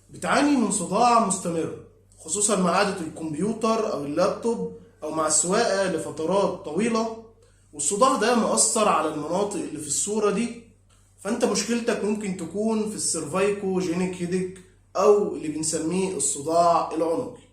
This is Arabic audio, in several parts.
بتعاني من صداع مستمر، خصوصا مع قعدة الكمبيوتر أو اللابتوب أو مع السواقة لفترات طويلة، والصداع ده مؤثر على المناطق اللي في الصورة دي. فأنت مشكلتك ممكن تكون في السيرفايكو جينيك هيديك أو اللي بنسميه الصداع العنقي.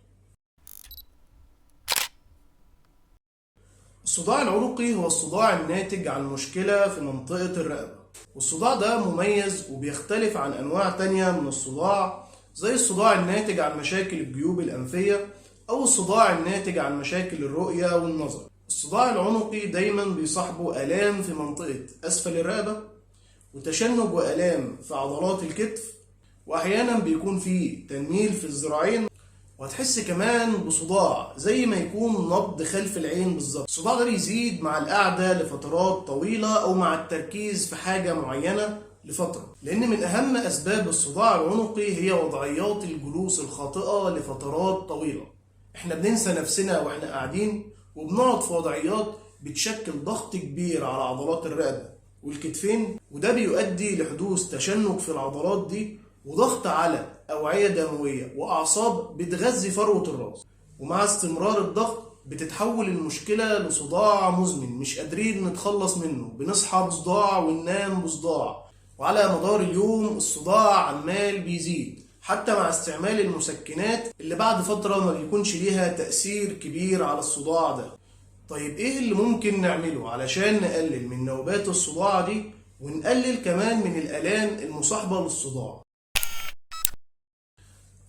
الصداع العنقي هو الصداع الناتج عن مشكلة في منطقة الرقبة، والصداع ده مميز وبيختلف عن أنواع تانية من الصداع، زي الصداع الناتج عن مشاكل الجيوب الأنفية أو الصداع الناتج عن مشاكل الرؤية والنظر. الصداع العنقي دايما بيصاحبه آلام في منطقة أسفل الرقبة، وتشنج وآلام في عضلات الكتف، وأحيانا بيكون فيه تنميل في الذراعين، وهتحس كمان بصداع زي ما يكون نبض خلف العين بالظبط. الصداع ده بيزيد مع القعدة لفترات طويلة أو مع التركيز في حاجة معينة لفترة، لأن من أهم أسباب الصداع العنقي هي وضعيات الجلوس الخاطئة لفترات طويلة. احنا بننسى نفسنا واحنا قاعدين، وبنقعد في وضعيات بتشكل ضغط كبير على عضلات الرقبة والكتفين، وده بيؤدي لحدوث تشنج في العضلات دي وضغط على أوعية دموية وأعصاب بتغذي فروة الرأس. ومع استمرار الضغط بتتحول المشكلة لصداع مزمن مش قادرين نتخلص منه، بنصحى بصداع وننام بصداع، وعلى مدار اليوم الصداع عمال بيزيد حتى مع استعمال المسكنات اللي بعد فترة ما بيكونش ليها تأثير كبير على الصداع ده. طيب ايه اللي ممكن نعمله علشان نقلل من نوبات الصداع دي ونقلل كمان من الآلام المصاحبة للصداع؟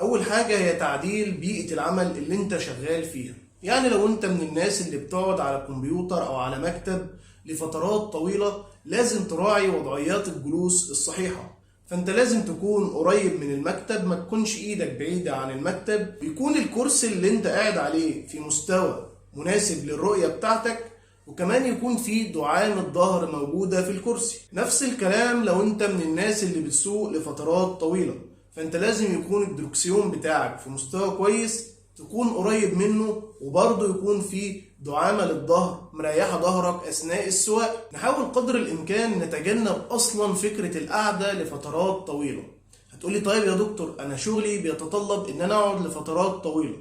أول حاجة هي تعديل بيئة العمل اللي أنت شغال فيها. يعني لو أنت من الناس اللي بتقعد على كمبيوتر أو على مكتب لفترات طويلة، لازم تراعي وضعيات الجلوس الصحيحة. فأنت لازم تكون قريب من المكتب، ما تكونش إيدك بعيدة عن المكتب، بيكون الكرسي اللي أنت قاعد عليه في مستوى مناسب للرؤية بتاعتك، وكمان يكون في دعامة ظهر موجودة في الكرسي. نفس الكلام لو أنت من الناس اللي بتسوق لفترات طويلة، فانت لازم يكون الدركسيون بتاعك في مستوى كويس، تكون قريب منه، وبرضه يكون في دعامة للظهر مريحة ظهرك أثناء السواقة. نحاول قدر الإمكان نتجنب أصلا فكرة القعدة لفترات طويلة. هتقولي طيب يا دكتور أنا شغلي بيتطلب إن أنا أقعد لفترات طويلة.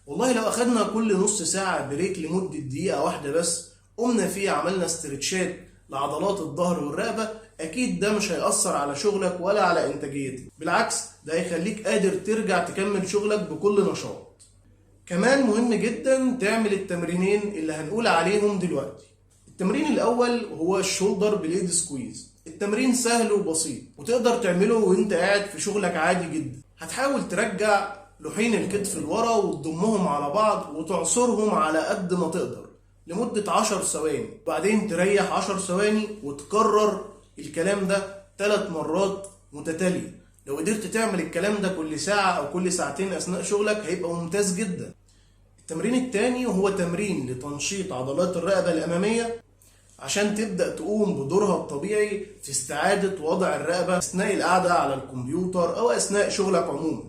والله لو أخدنا كل نص ساعة بريك لمدة دقيقة واحدة بس، قمنا فيه عملنا استرتشات لعضلات الظهر والرقبة، أكيد ده مش هيأثر على شغلك ولا على إنتاجيتك، بالعكس ده هيخليك قادر ترجع تكمل شغلك بكل نشاط. كمان مهم جدا تعمل التمرينين اللي هنقول عليهم دلوقتي. التمرين الأول هو الشولدر بليد سكويز. التمرين سهل وبسيط وتقدر تعمله وانت قاعد في شغلك عادي جدا. هتحاول ترجع لوحين الكتف لورا وتضمهم على بعض وتعصرهم على قد ما تقدر لمدة 10 ثواني، وبعدين تريح 10 ثواني وتكرر الكلام ده 3 مرات متتالية. لو قدرت تعمل الكلام ده كل ساعة أو كل ساعتين أثناء شغلك هيبقى ممتاز جدا. التمرين التاني هو تمرين لتنشيط عضلات الرقبة الأمامية عشان تبدأ تقوم بدورها الطبيعي في استعادة وضع الرقبة أثناء القعدة على الكمبيوتر أو أثناء شغلك عموما.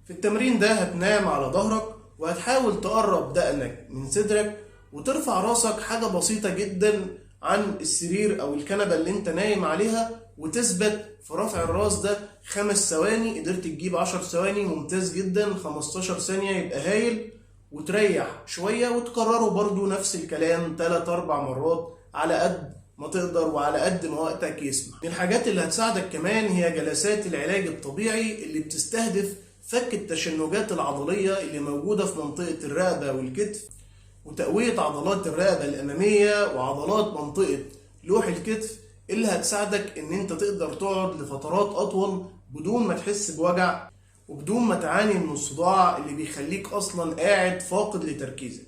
في التمرين ده هتنام على ظهرك وهتحاول تقرب دقنك من صدرك وترفع راسك حاجة بسيطة جدا عن السرير أو الكنبة اللي انت نايم عليها، وتثبت في رفع الراس ده 5 ثواني. قدرت تجيب 10 ثواني ممتاز جدا، 15 ثانية يبقى هايل. وتريح شوية وتكرره برضو نفس الكلام 3-4 مرات على قد ما تقدر وعلى قد ما وقتك يسمح. من الحاجات اللي هتساعدك كمان هي جلسات العلاج الطبيعي اللي بتستهدف فك التشنجات العضلية اللي موجودة في منطقة الرقبة والكتف، وتقوية عضلات الرقبة الأمامية وعضلات منطقة لوح الكتف، اللي هتساعدك إن أنت تقدر تقعد لفترات أطول بدون ما تحس بوجع وبدون ما تعاني من الصداع اللي بيخليك أصلا قاعد فاقد لتركيزك.